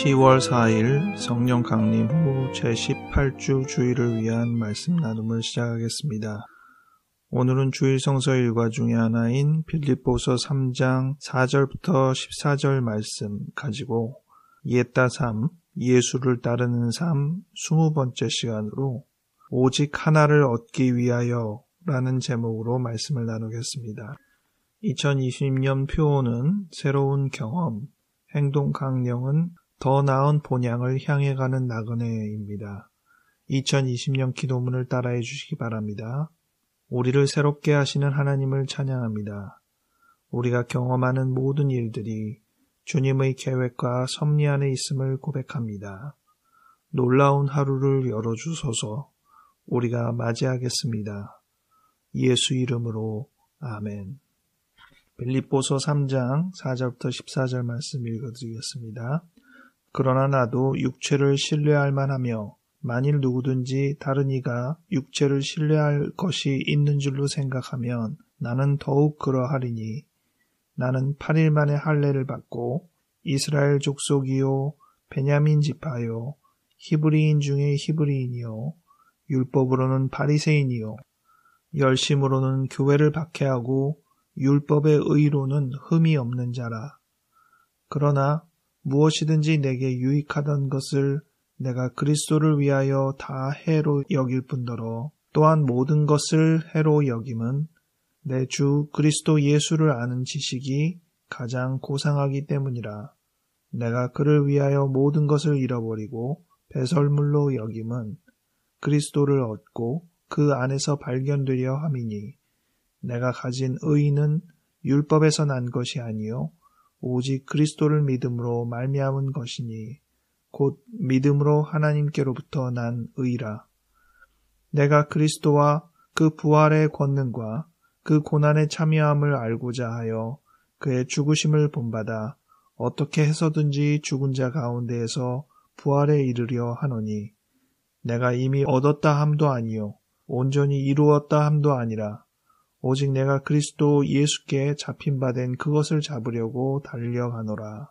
10월 4일 성령 강림 후 제18주 주일을 위한 말씀 나눔을 시작하겠습니다. 오늘은 주일 성서 일과 중에 하나인 빌립보서 3장 4절부터 14절 말씀 가지고 옛다 삶, 예수를 따르는 삶 20번째 시간으로 오직 하나를 얻기 위하여 라는 제목으로 말씀을 나누겠습니다. 2020년 표어는 새로운 경험, 행동 강령은 더 나은 본향을 향해 가는 나그네입니다. 2020년 기도문을 따라해 주시기 바랍니다. 우리를 새롭게 하시는 하나님을 찬양합니다. 우리가 경험하는 모든 일들이 주님의 계획과 섭리 안에 있음을 고백합니다. 놀라운 하루를 열어주소서. 우리가 맞이하겠습니다. 예수 이름으로 아멘. 빌립보서 3장 4절부터 14절 말씀 읽어드리겠습니다. 그러나 나도 육체를 신뢰할 만하며 만일 누구든지 다른 이가 육체를 신뢰할 것이 있는 줄로 생각하면 나는 더욱 그러하리니 나는 8일 만에 할례를 받고 이스라엘 족속이요 베냐민 지파요 히브리인 중에 히브리인이요 율법으로는 바리새인이요 열심으로는 교회를 박해하고 율법의 의로는 흠이 없는 자라. 그러나 무엇이든지 내게 유익하던 것을 내가 그리스도를 위하여 다 해로 여길 뿐더러 또한 모든 것을 해로 여김은 내 주 그리스도 예수를 아는 지식이 가장 고상하기 때문이라. 내가 그를 위하여 모든 것을 잃어버리고 배설물로 여김은 그리스도를 얻고 그 안에서 발견되려 함이니 내가 가진 의는 율법에서 난 것이 아니요 오직 그리스도를 믿음으로 말미암은 것이니 곧 믿음으로 하나님께로부터 난 의라. 내가 그리스도와 그 부활의 권능과 그 고난의 참여함을 알고자 하여 그의 죽으심을 본받아 어떻게 해서든지 죽은 자 가운데에서 부활에 이르려 하노니 내가 이미 얻었다 함도 아니요 온전히 이루었다 함도 아니라 오직 내가 그리스도 예수께 잡힌 바 된 그것을 잡으려고 달려가노라.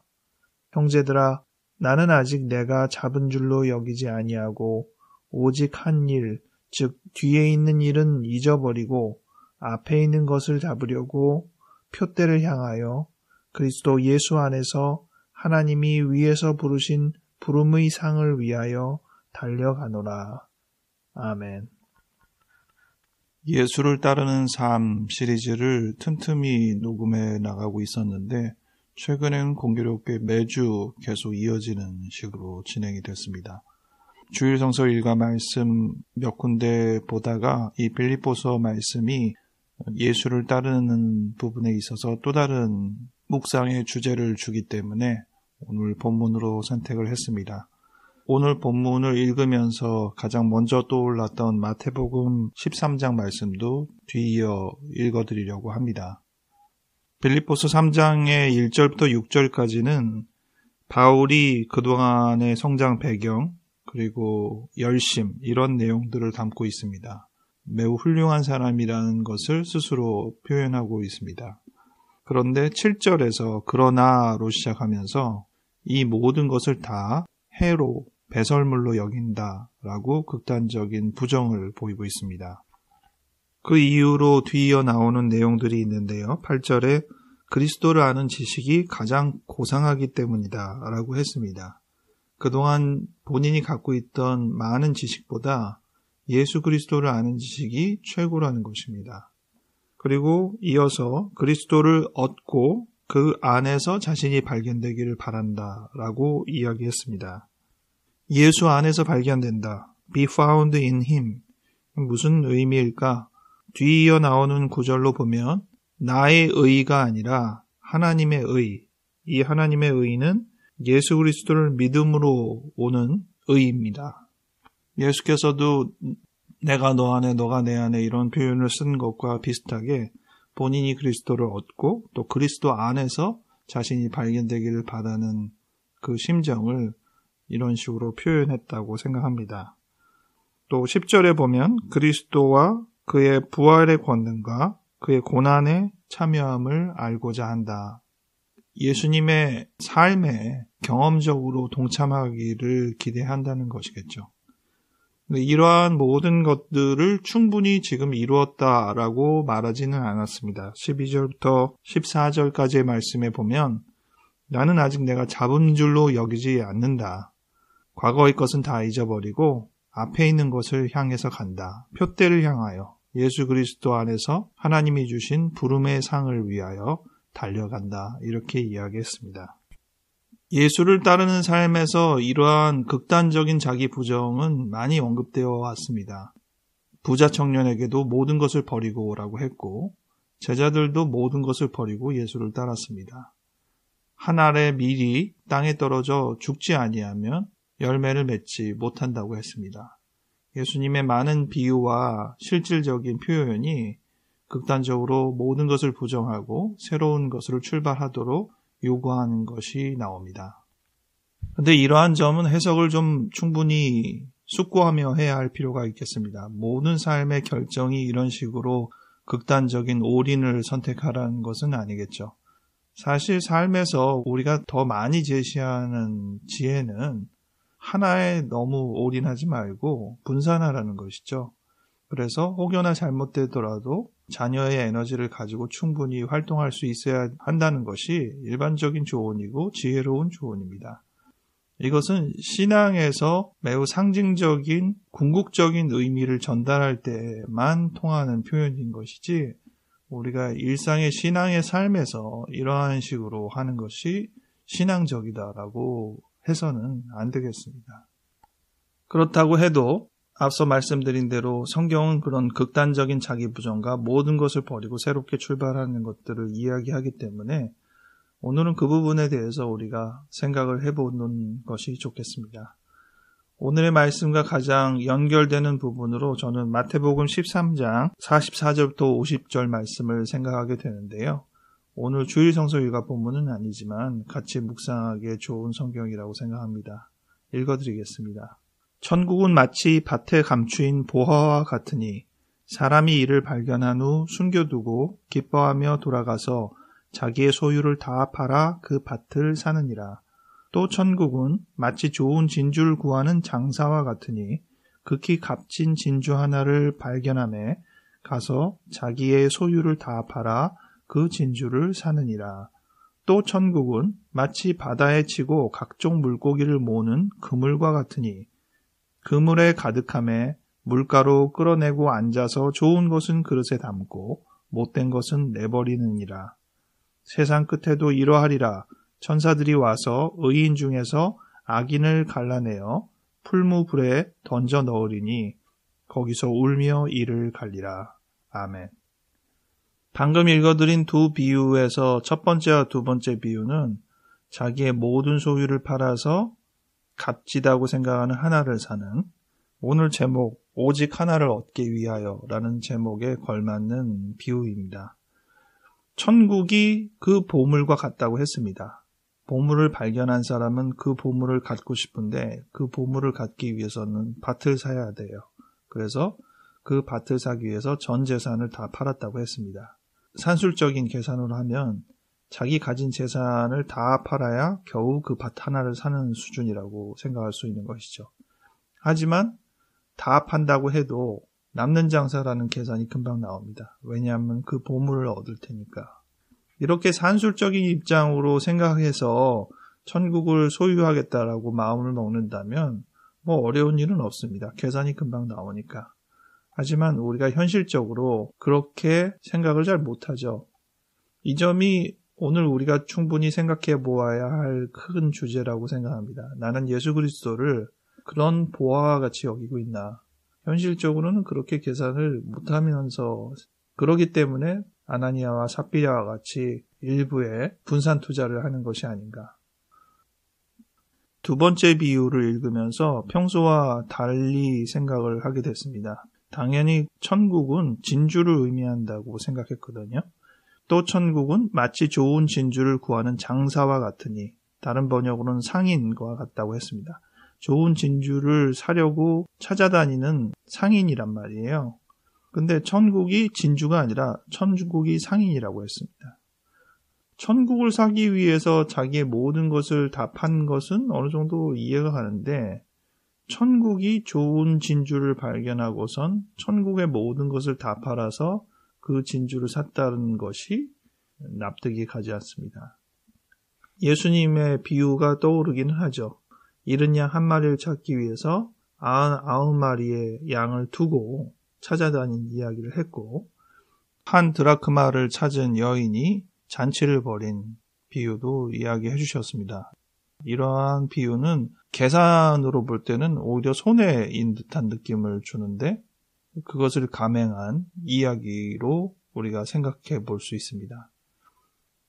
형제들아, 나는 아직 내가 잡은 줄로 여기지 아니하고 오직 한 일, 즉 뒤에 있는 일은 잊어버리고 앞에 있는 것을 잡으려고 표대를 향하여 그리스도 예수 안에서 하나님이 위에서 부르신 부름의 상을 위하여 달려가노라. 아멘. 예수를 따르는 삶 시리즈를 틈틈이 녹음해 나가고 있었는데 최근에는 공교롭게 매주 계속 이어지는 식으로 진행이 됐습니다. 주일 성서 일과 말씀 몇 군데 보다가 이 빌립보서 말씀이 예수를 따르는 부분에 있어서 또 다른 묵상의 주제를 주기 때문에 오늘 본문으로 선택을 했습니다. 오늘 본문을 읽으면서 가장 먼저 떠올랐던 마태복음 13장 말씀도 뒤이어 읽어드리려고 합니다. 빌립보서 3장의 1절부터 6절까지는 바울이 그동안의 성장 배경 그리고 열심 이런 내용들을 담고 있습니다. 매우 훌륭한 사람이라는 것을 스스로 표현하고 있습니다. 그런데 7절에서 그러나로 시작하면서 이 모든 것을 다 해로 배설물로 여긴다라고 극단적인 부정을 보이고 있습니다. 그 이후로 뒤이어 나오는 내용들이 있는데요. 8절에 그리스도를 아는 지식이 가장 고상하기 때문이다 라고 했습니다. 그동안 본인이 갖고 있던 많은 지식보다 예수 그리스도를 아는 지식이 최고라는 것입니다. 그리고 이어서 그리스도를 얻고 그 안에서 자신이 발견되기를 바란다 라고 이야기했습니다. 예수 안에서 발견된다. Be found in him. 무슨 의미일까? 뒤이어 나오는 구절로 보면 나의 의가 아니라 하나님의 의. 이 하나님의 의는 예수 그리스도를 믿음으로 오는 의입니다. 예수께서도 내가 너 안에 너가 내 안에 이런 표현을 쓴 것과 비슷하게 본인이 그리스도를 얻고 또 그리스도 안에서 자신이 발견되기를 바라는 그 심정을 이런 식으로 표현했다고 생각합니다. 또 10절에 보면 그리스도와 그의 부활의 권능과 그의 고난에 참여함을 알고자 한다. 예수님의 삶에 경험적으로 동참하기를 기대한다는 것이겠죠. 이러한 모든 것들을 충분히 지금 이루었다라고 말하지는 않았습니다. 12절부터 14절까지의 말씀에 보면 나는 아직 내가 잡은 줄로 여기지 않는다. 과거의 것은 다 잊어버리고 앞에 있는 것을 향해서 간다. 표대를 향하여 예수 그리스도 안에서 하나님이 주신 부름의 상을 위하여 달려간다. 이렇게 이야기했습니다. 예수를 따르는 삶에서 이러한 극단적인 자기 부정은 많이 언급되어 왔습니다. 부자 청년에게도 모든 것을 버리고 오라고 했고 제자들도 모든 것을 버리고 예수를 따랐습니다. 한 알의 밀이 땅에 떨어져 죽지 아니하면 열매를 맺지 못한다고 했습니다. 예수님의 많은 비유와 실질적인 표현이 극단적으로 모든 것을 부정하고 새로운 것으로 출발하도록 요구하는 것이 나옵니다. 그런데 이러한 점은 해석을 좀 충분히 숙고하며 해야 할 필요가 있겠습니다. 모든 삶의 결정이 이런 식으로 극단적인 올인을 선택하라는 것은 아니겠죠. 사실 삶에서 우리가 더 많이 제시하는 지혜는 하나에 너무 올인하지 말고 분산하라는 것이죠. 그래서 혹여나 잘못되더라도 자녀의 에너지를 가지고 충분히 활동할 수 있어야 한다는 것이 일반적인 조언이고 지혜로운 조언입니다. 이것은 신앙에서 매우 상징적인 궁극적인 의미를 전달할 때만 통하는 표현인 것이지 우리가 일상의 신앙의 삶에서 이러한 식으로 하는 것이 신앙적이다라고 해서는 안 되겠습니다. 그렇다고 해도 앞서 말씀드린 대로 성경은 그런 극단적인 자기 부정과 모든 것을 버리고 새롭게 출발하는 것들을 이야기하기 때문에 오늘은 그 부분에 대해서 우리가 생각을 해보는 것이 좋겠습니다. 오늘의 말씀과 가장 연결되는 부분으로 저는 마태복음 13장 44절부터 50절 말씀을 생각하게 되는데요. 오늘 주일 성서 일과 본문은 아니지만 같이 묵상하기에 좋은 성경이라고 생각합니다. 읽어드리겠습니다. 천국은 마치 밭에 감추인 보화와 같으니 사람이 이를 발견한 후 숨겨두고 기뻐하며 돌아가서 자기의 소유를 다 팔아 그 밭을 사느니라. 또 천국은 마치 좋은 진주를 구하는 장사와 같으니 극히 값진 진주 하나를 발견하매 가서 자기의 소유를 다 팔아 그 진주를 사느니라. 또 천국은 마치 바다에 치고 각종 물고기를 모으는 그물과 같으니 그물에 가득함에 물가로 끌어내고 앉아서 좋은 것은 그릇에 담고 못된 것은 내버리느니라. 세상 끝에도 이러하리라. 천사들이 와서 의인 중에서 악인을 갈라내어 풀무불에 던져 넣으리니 거기서 울며 이를 갈리라. 아멘. 방금 읽어드린 두 비유에서 첫 번째와 두 번째 비유는 자기의 모든 소유를 팔아서 값지다고 생각하는 하나를 사는, 오늘 제목 오직 하나를 얻기 위하여 라는 제목에 걸맞는 비유입니다. 천국이 그 보물과 같다고 했습니다. 보물을 발견한 사람은 그 보물을 갖고 싶은데 그 보물을 갖기 위해서는 밭을 사야 돼요. 그래서 그 밭을 사기 위해서 전 재산을 다 팔았다고 했습니다. 산술적인 계산으로 하면 자기 가진 재산을 다 팔아야 겨우 그 밭 하나를 사는 수준이라고 생각할 수 있는 것이죠. 하지만 다 판다고 해도 남는 장사라는 계산이 금방 나옵니다. 왜냐하면 그 보물을 얻을 테니까. 이렇게 산술적인 입장으로 생각해서 천국을 소유하겠다라고 마음을 먹는다면 어려운 일은 없습니다. 계산이 금방 나오니까. 하지만 우리가 현실적으로 그렇게 생각을 잘 못하죠. 이 점이 오늘 우리가 충분히 생각해 보아야 할 큰 주제라고 생각합니다. 나는 예수 그리스도를 그런 보화와 같이 여기고 있나. 현실적으로는 그렇게 계산을 못하면서 그러기 때문에 아나니아와 삽비라와 같이 일부에 분산 투자를 하는 것이 아닌가. 두 번째 비유를 읽으면서 평소와 달리 생각을 하게 됐습니다. 당연히 천국은 진주를 의미한다고 생각했거든요. 또 천국은 마치 좋은 진주를 구하는 장사와 같으니 다른 번역으로는 상인과 같다고 했습니다. 좋은 진주를 사려고 찾아다니는 상인이란 말이에요. 근데 천국이 진주가 아니라 천국이 상인이라고 했습니다. 천국을 사기 위해서 자기의 모든 것을 다 판 것은 어느 정도 이해가 가는데, 천국이 좋은 진주를 발견하고선 천국의 모든 것을 다 팔아서 그 진주를 샀다는 것이 납득이 가지 않습니다. 예수님의 비유가 떠오르기는 하죠. 잃은 양 한 마리를 찾기 위해서 99마리의 양을 두고 찾아다닌 이야기를 했고, 한 드라크마를 찾은 여인이 잔치를 벌인 비유도 이야기해 주셨습니다. 이러한 비유는 계산으로 볼 때는 오히려 손해인 듯한 느낌을 주는데, 그것을 감행한 이야기로 우리가 생각해 볼 수 있습니다.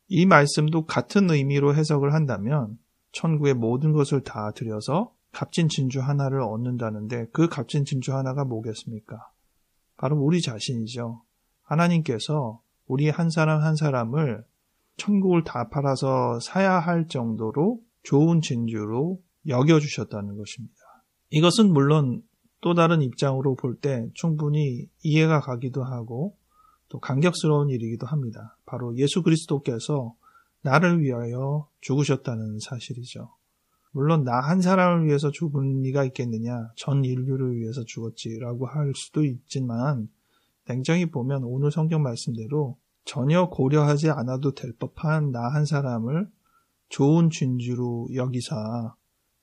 이 말씀도 같은 의미로 해석을 한다면 천국의 모든 것을 다 들여서 값진 진주 하나를 얻는다는데, 그 값진 진주 하나가 뭐겠습니까? 바로 우리 자신이죠. 하나님께서 우리 한 사람 한 사람을 천국을 다 팔아서 사야 할 정도로 좋은 진주로 여겨주셨다는 것입니다. 이것은 물론 또 다른 입장으로 볼 때 충분히 이해가 가기도 하고 또 감격스러운 일이기도 합니다. 바로 예수 그리스도께서 나를 위하여 죽으셨다는 사실이죠. 물론 나 한 사람을 위해서 죽은 리가 있겠느냐, 전 인류를 위해서 죽었지라고 할 수도 있지만, 냉정히 보면 오늘 성경 말씀대로 전혀 고려하지 않아도 될 법한 나 한 사람을 좋은 진주로 여기사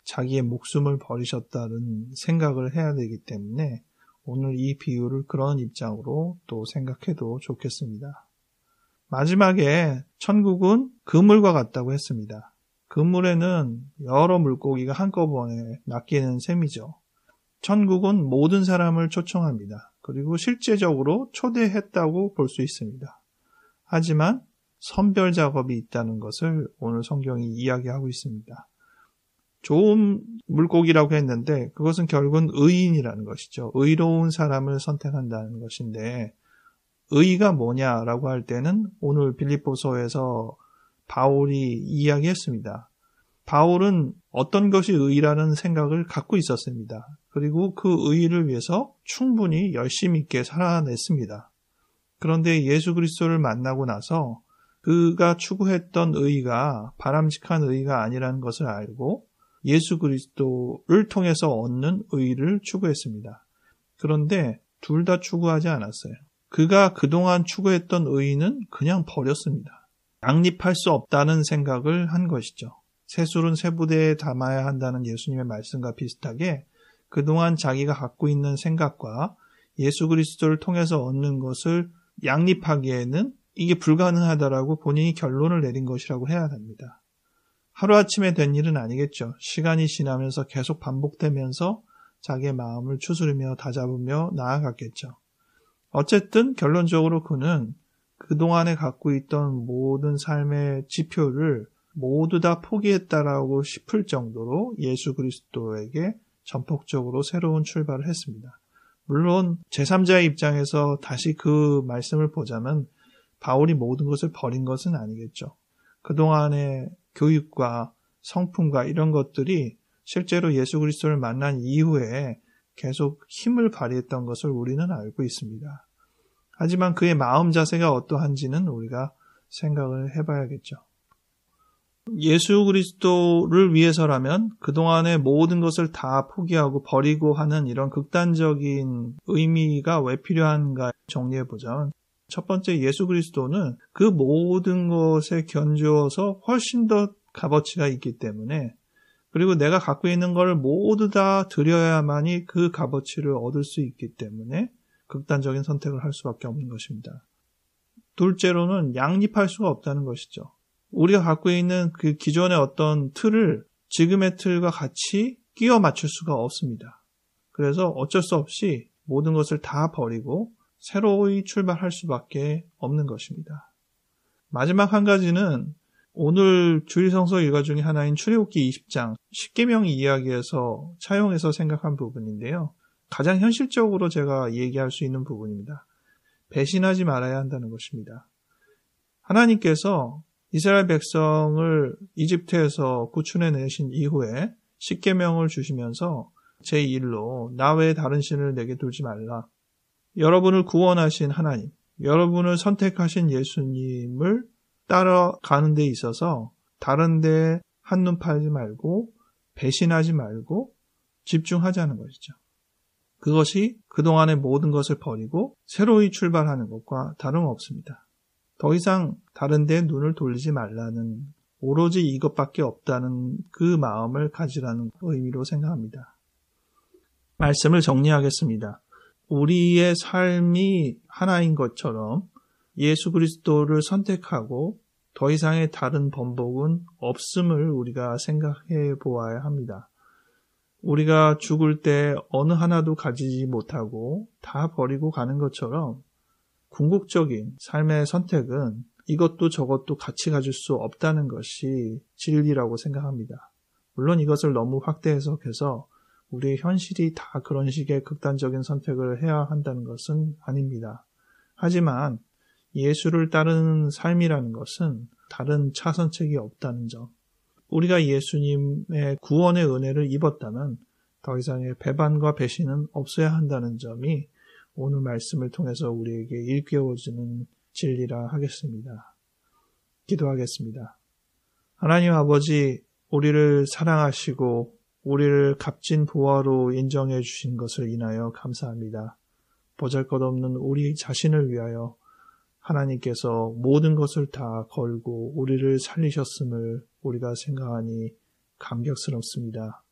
자기의 목숨을 버리셨다는 생각을 해야 되기 때문에 오늘 이 비유를 그런 입장으로 또 생각해도 좋겠습니다. 마지막에 천국은 그물과 같다고 했습니다. 그물에는 여러 물고기가 한꺼번에 낚이는 셈이죠. 천국은 모든 사람을 초청합니다. 그리고 실제적으로 초대했다고 볼 수 있습니다. 하지만 선별 작업이 있다는 것을 오늘 성경이 이야기하고 있습니다. 좋은 물고기라고 했는데 그것은 결국은 의인이라는 것이죠. 의로운 사람을 선택한다는 것인데, 의가 뭐냐라고 할 때는 오늘 빌립보서에서 바울이 이야기했습니다. 바울은 어떤 것이 의라는 생각을 갖고 있었습니다. 그리고 그 의를 위해서 충분히 열심히 있게 살아냈습니다. 그런데 예수 그리스도를 만나고 나서 그가 추구했던 의가 바람직한 의가 아니라는 것을 알고 예수 그리스도를 통해서 얻는 의를 추구했습니다. 그런데 둘 다 추구하지 않았어요. 그가 그동안 추구했던 의는 그냥 버렸습니다. 양립할 수 없다는 생각을 한 것이죠. 새술은 새 부대에 담아야 한다는 예수님의 말씀과 비슷하게 그동안 자기가 갖고 있는 생각과 예수 그리스도를 통해서 얻는 것을 양립하기에는 이게 불가능하다라고 본인이 결론을 내린 것이라고 해야 합니다. 하루아침에 된 일은 아니겠죠. 시간이 지나면서 계속 반복되면서 자기의 마음을 추스르며 다잡으며 나아갔겠죠. 어쨌든 결론적으로 그는 그동안에 갖고 있던 모든 삶의 지표를 모두 다 포기했다라고 싶을 정도로 예수 그리스도에게 전폭적으로 새로운 출발을 했습니다. 물론 제3자의 입장에서 다시 그 말씀을 보자면 바울이 모든 것을 버린 것은 아니겠죠. 그동안의 교육과 성품과 이런 것들이 실제로 예수 그리스도를 만난 이후에 계속 힘을 발휘했던 것을 우리는 알고 있습니다. 하지만 그의 마음 자세가 어떠한지는 우리가 생각을 해봐야겠죠. 예수 그리스도를 위해서라면 그동안의 모든 것을 다 포기하고 버리고 하는 이런 극단적인 의미가 왜 필요한가 정리해보자면, 첫 번째, 예수 그리스도는 그 모든 것에 견주어서 훨씬 더 값어치가 있기 때문에, 그리고 내가 갖고 있는 걸 모두 다 드려야만이 그 값어치를 얻을 수 있기 때문에 극단적인 선택을 할 수밖에 없는 것입니다. 둘째로는 양립할 수가 없다는 것이죠. 우리가 갖고 있는 그 기존의 어떤 틀을 지금의 틀과 같이 끼워 맞출 수가 없습니다. 그래서 어쩔 수 없이 모든 것을 다 버리고 새로이 출발할 수밖에 없는 것입니다. 마지막 한 가지는 오늘 주일성서 일과 중에 하나인 출애굽기 20장 10계명 이야기에서 차용해서 생각한 부분인데요. 가장 현실적으로 제가 얘기할 수 있는 부분입니다. 배신하지 말아야 한다는 것입니다. 하나님께서 이스라엘 백성을 이집트에서 구출해내신 이후에 10계명을 주시면서 제1로 나 외에 다른 신을 내게 두지 말라. 여러분을 구원하신 하나님, 여러분을 선택하신 예수님을 따라가는 데 있어서 다른 데 한눈 팔지 말고 배신하지 말고 집중하자는 것이죠. 그것이 그동안의 모든 것을 버리고 새로이 출발하는 것과 다름없습니다. 더 이상 다른 데 눈을 돌리지 말라는, 오로지 이것밖에 없다는 그 마음을 가지라는 의미로 생각합니다. 말씀을 정리하겠습니다. 우리의 삶이 하나인 것처럼 예수 그리스도를 선택하고 더 이상의 다른 번복은 없음을 우리가 생각해 보아야 합니다. 우리가 죽을 때 어느 하나도 가지지 못하고 다 버리고 가는 것처럼 궁극적인 삶의 선택은 이것도 저것도 같이 가질 수 없다는 것이 진리라고 생각합니다. 물론 이것을 너무 확대 해석해서 우리의 현실이 다 그런 식의 극단적인 선택을 해야 한다는 것은 아닙니다. 하지만 예수를 따르는 삶이라는 것은 다른 차선책이 없다는 점, 우리가 예수님의 구원의 은혜를 입었다면 더 이상의 배반과 배신은 없어야 한다는 점이 오늘 말씀을 통해서 우리에게 일깨워주는 진리라 하겠습니다. 기도하겠습니다. 하나님 아버지, 우리를 사랑하시고 우리를 값진 보화로 인정해 주신 것을 인하여 감사합니다. 보잘것없는 우리 자신을 위하여 하나님께서 모든 것을 다 걸고 우리를 살리셨음을 우리가 생각하니 감격스럽습니다.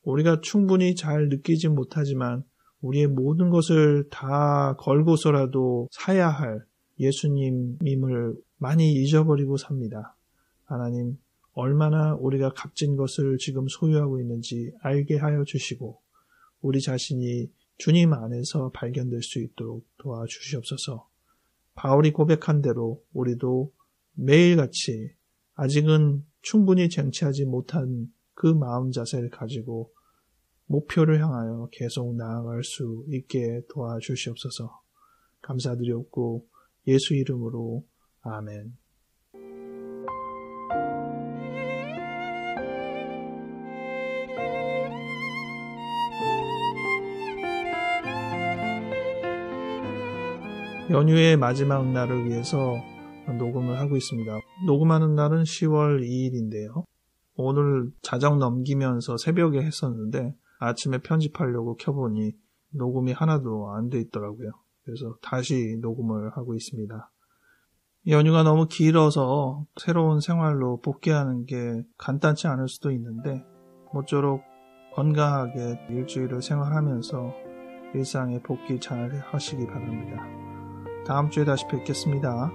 우리가 충분히 잘 느끼지 못하지만 우리의 모든 것을 다 걸고서라도 사야 할 예수님임을 많이 잊어버리고 삽니다. 하나님, 얼마나 우리가 값진 것을 지금 소유하고 있는지 알게 하여 주시고 우리 자신이 주님 안에서 발견될 수 있도록 도와주시옵소서. 바울이 고백한 대로 우리도 매일같이 아직은 충분히 쟁취하지 못한 그 마음 자세를 가지고 목표를 향하여 계속 나아갈 수 있게 도와주시옵소서. 감사드리옵고 예수 이름으로 아멘. 연휴의 마지막 날을 위해서 녹음을 하고 있습니다. 녹음하는 날은 10월 2일인데요. 오늘 자정 넘기면서 새벽에 했었는데 아침에 편집하려고 켜보니 녹음이 하나도 안 돼 있더라고요. 그래서 다시 녹음을 하고 있습니다. 연휴가 너무 길어서 새로운 생활로 복귀하는 게 간단치 않을 수도 있는데 모쪼록 건강하게 일주일을 생활하면서 일상에 복귀 잘 하시기 바랍니다. 다음 주에 다시 뵙겠습니다.